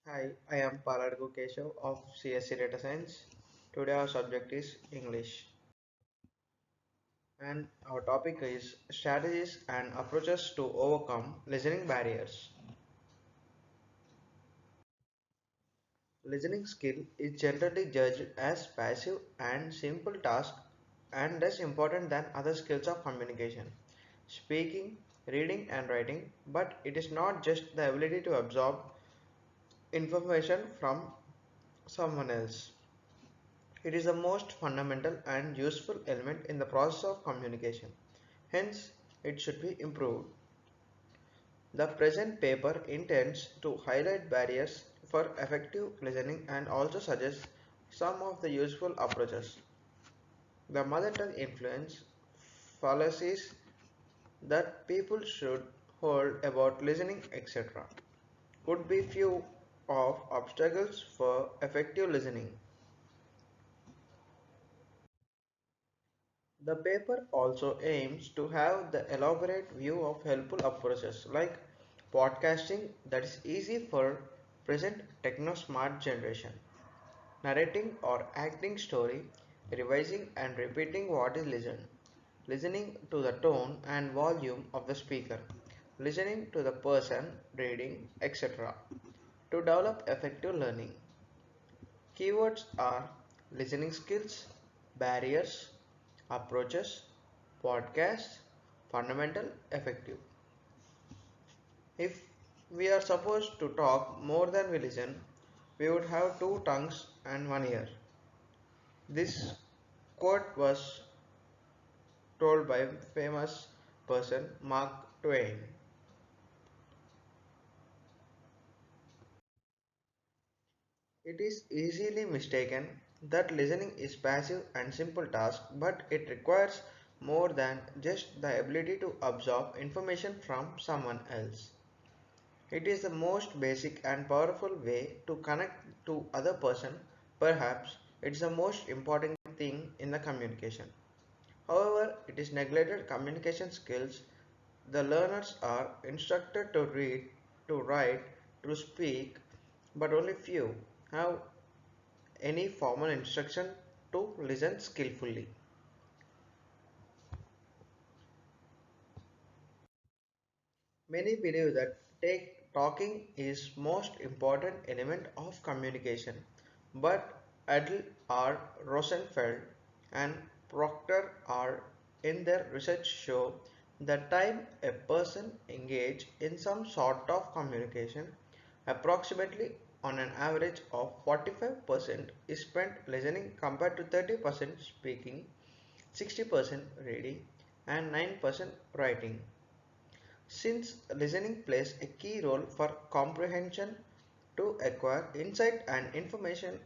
Hi, I am Palargu Keshav of CSC Data Science. Today our subject is English and our topic is strategies and approaches to overcome listening barriers. Listening skill is generally judged as passive and simple task and less important than other skills of communication. Speaking, reading and writing, but it is not just the ability to absorb information from someone else. It is the most fundamental and useful element in the process of communication. Hence, it should be improved. The present paper intends to highlight barriers for effective listening and also suggest some of the useful approaches. The mother tongue influence, fallacies that people should hold about listening, etc. Could be few of obstacles for effective listening. The paper also aims to have the elaborate view of helpful approaches like podcasting that is easy for present techno-smart generation, narrating or acting story, revising and repeating what is listened, listening to the tone and volume of the speaker, listening to the person reading, etc. to develop effective learning. Keywords are listening skills, barriers, approaches, podcast, fundamental, effective. If we are supposed to talk more than we listen, we would have two tongues and one ear. This quote was told by famous person Mark Twain. It is easily mistaken that listening is passive and simple task, but it requires more than just the ability to absorb information from someone else. It is the most basic and powerful way to connect to other person. Perhaps it's the most important thing in the communication. However, it is neglected communication skills. The learners are instructed to read, to write, to speak, but only few have any formal instruction to listen skillfully. Many believe that talking is most important element of communication, but Adl R. Rosenfeld and Proctor R. in their research show the time a person engage in some sort of communication, approximately on an average of 45% is spent listening compared to 30% speaking, 60% reading, and 9% writing. Since listening plays a key role for comprehension, to acquire insight and information,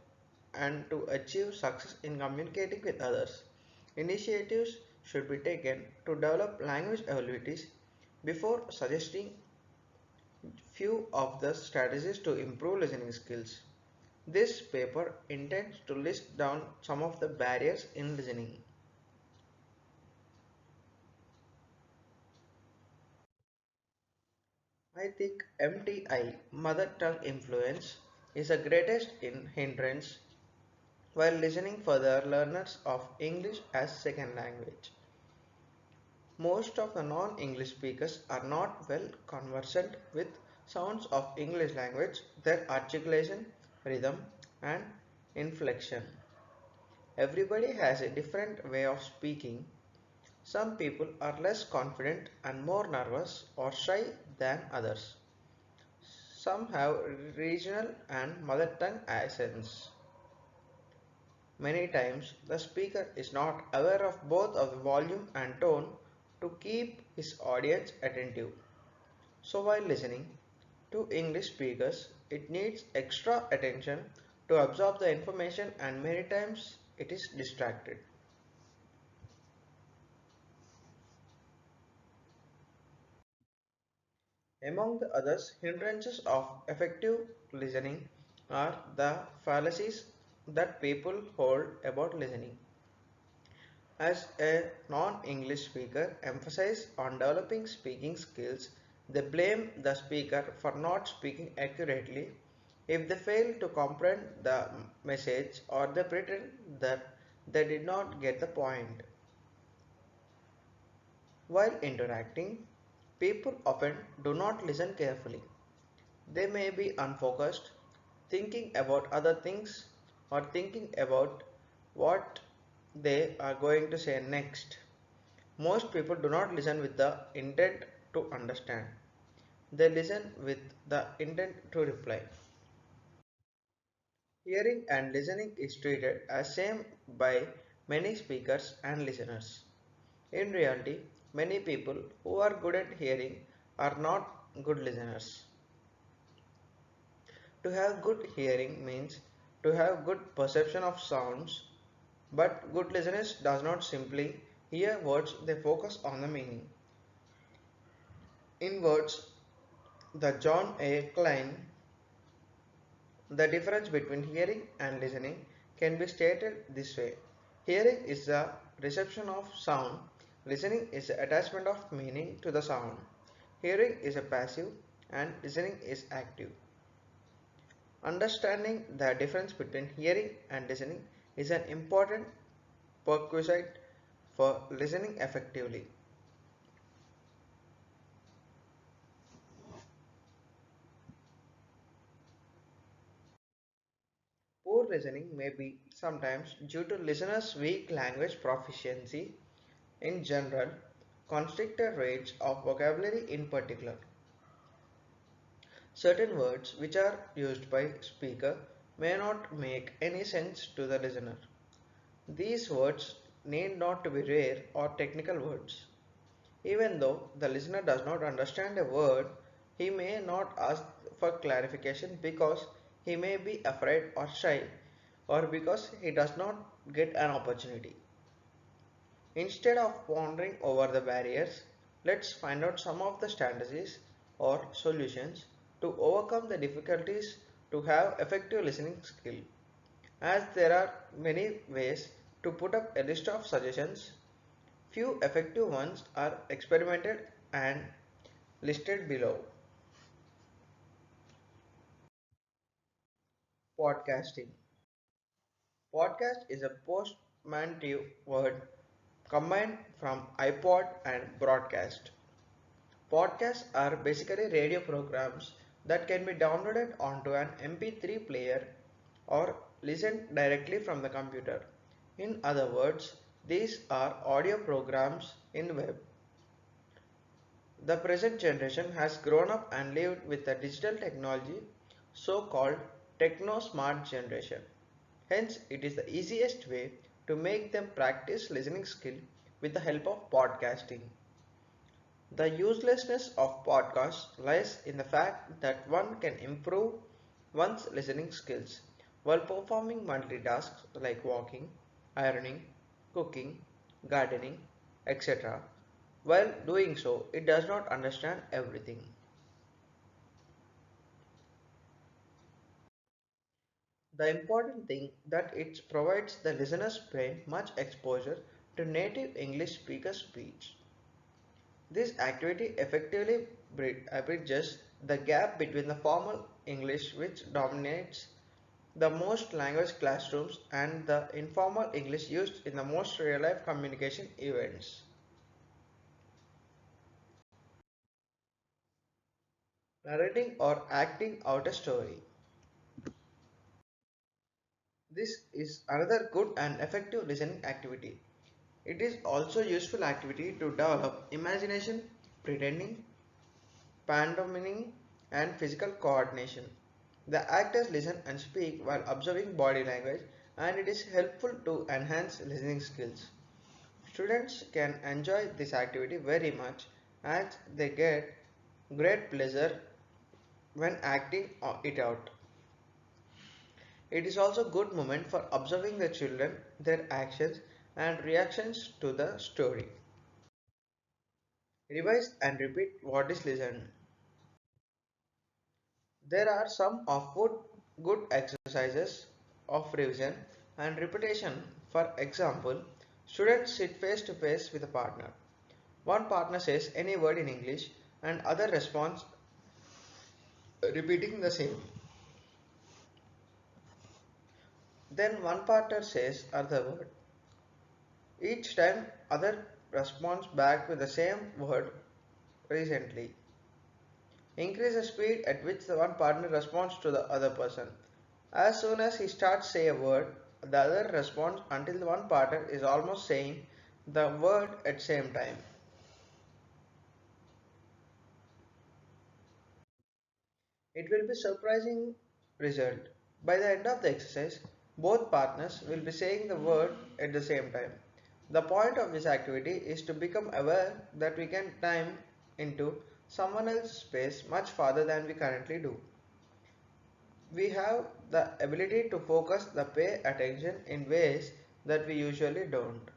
and to achieve success in communicating with others, initiatives should be taken to develop language abilities before suggesting few of the strategies to improve listening skills. This paper intends to list down some of the barriers in listening. I think MTI, mother tongue influence, is the greatest hindrance while listening for the learners of English as second language. Most of the non-English speakers are not well conversant with sounds of English language, their articulation, rhythm, and inflection. Everybody has a different way of speaking. Some people are less confident and more nervous or shy than others. Some have regional and mother tongue accents. Many times the speaker is not aware of both of the volume and tone to keep his audience attentive. So while listening to English speakers, it needs extra attention to absorb the information and many times it is distracted. Among the others hindrances of effective listening are the fallacies that people hold about listening. As a non-English speaker emphasize on developing speaking skills, they blame the speaker for not speaking accurately. if they fail to comprehend the message or they pretend that they did not get the point. While interacting, people often do not listen carefully. They may be unfocused, thinking about other things, or thinking about what they are going to say next. Most people do not listen with the intent to understand. They listen with the intent to reply. Hearing and listening is treated as same by many speakers and listeners. In reality, many people who are good at hearing are not good listeners. To have good hearing means to have good perception of sounds, but good listeners does not simply hear words, they focus on the meaning. In words, the John A. Klein, the difference between hearing and listening can be stated this way. Hearing is the reception of sound, listening is the attachment of meaning to the sound. Hearing is a passive and listening is active. Understanding the difference between hearing and listening is an important prerequisite for listening effectively. Poor listening may be sometimes due to listeners' weak language proficiency in general, constricted range of vocabulary in particular. Certain words which are used by speaker may not make any sense to the listener. These words need not to be rare or technical words. Even though the listener does not understand a word, he may not ask for clarification because he may be afraid or shy or because he does not get an opportunity. Instead of pondering over the barriers, let's find out some of the strategies or solutions to overcome the difficulties to have effective listening skill. As there are many ways to put up a list of suggestions, few effective ones are experimented and listed below. Podcasting. Podcast is a portmanteau word combined from iPod and broadcast. Podcasts are basically radio programs that can be downloaded onto an MP3 player or listened directly from the computer. In other words, these are audio programs in web. The present generation has grown up and lived with the digital technology, so called techno smart generation. Hence, it is the easiest way to make them practice listening skill with the help of podcasting. The uselessness of podcasts lies in the fact that one can improve one's listening skills while performing multitasks like walking, ironing, cooking, gardening, etc. While doing so, it does not understand everything. The important thing that it provides the listener's brain much exposure to native English speaker speech. This activity effectively bridges the gap between the formal English which dominates the most language classrooms and the informal English used in the most real-life communication events. Narrating or acting out a story. This is another good and effective listening activity. It is also useful activity to develop imagination, pretending, pantomiming, and physical coordination. The actors listen and speak while observing body language, and it is helpful to enhance listening skills. Students can enjoy this activity very much as they get great pleasure when acting it out. It is also a good moment for observing the children, their actions and reactions to the story. Revise and repeat what is listened. There are some of good exercises of revision and repetition. For example, students sit face to face with a partner. One partner says any word in English and other responds repeating the same. Then one partner says other word. Each time other responds back with the same word recently. Increase the speed at which the one partner responds to the other person. As soon as he starts say a word, the other responds until the one partner is almost saying the word at same time. It will be surprising result. By the end of the exercise, both partners will be saying the word at the same time. The point of this activity is to become aware that we can time into someone else's space much farther than we currently do. We have the ability to focus the pay attention in ways that we usually don't.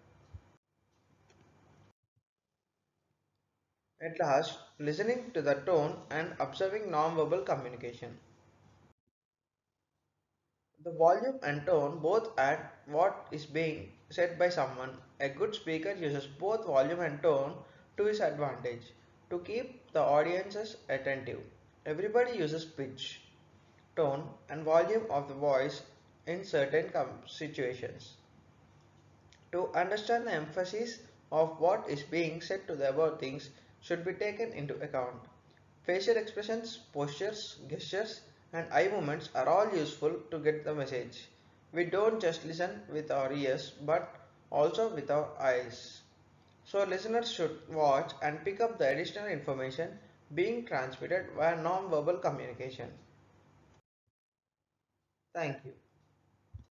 At last, listening to the tone and observing non-verbal communication. The volume and tone both add what is being said by someone. A good speaker uses both volume and tone to his advantage to keep the audiences attentive. Everybody uses pitch, tone, and volume of the voice in certain situations. To understand the emphasis of what is being said to the above things should be taken into account. Facial expressions, postures, gestures, and eye movements are all useful to get the message. We don't just listen with our ears but also with our eyes. So listeners should watch and pick up the additional information being transmitted via non-verbal communication. Thank you.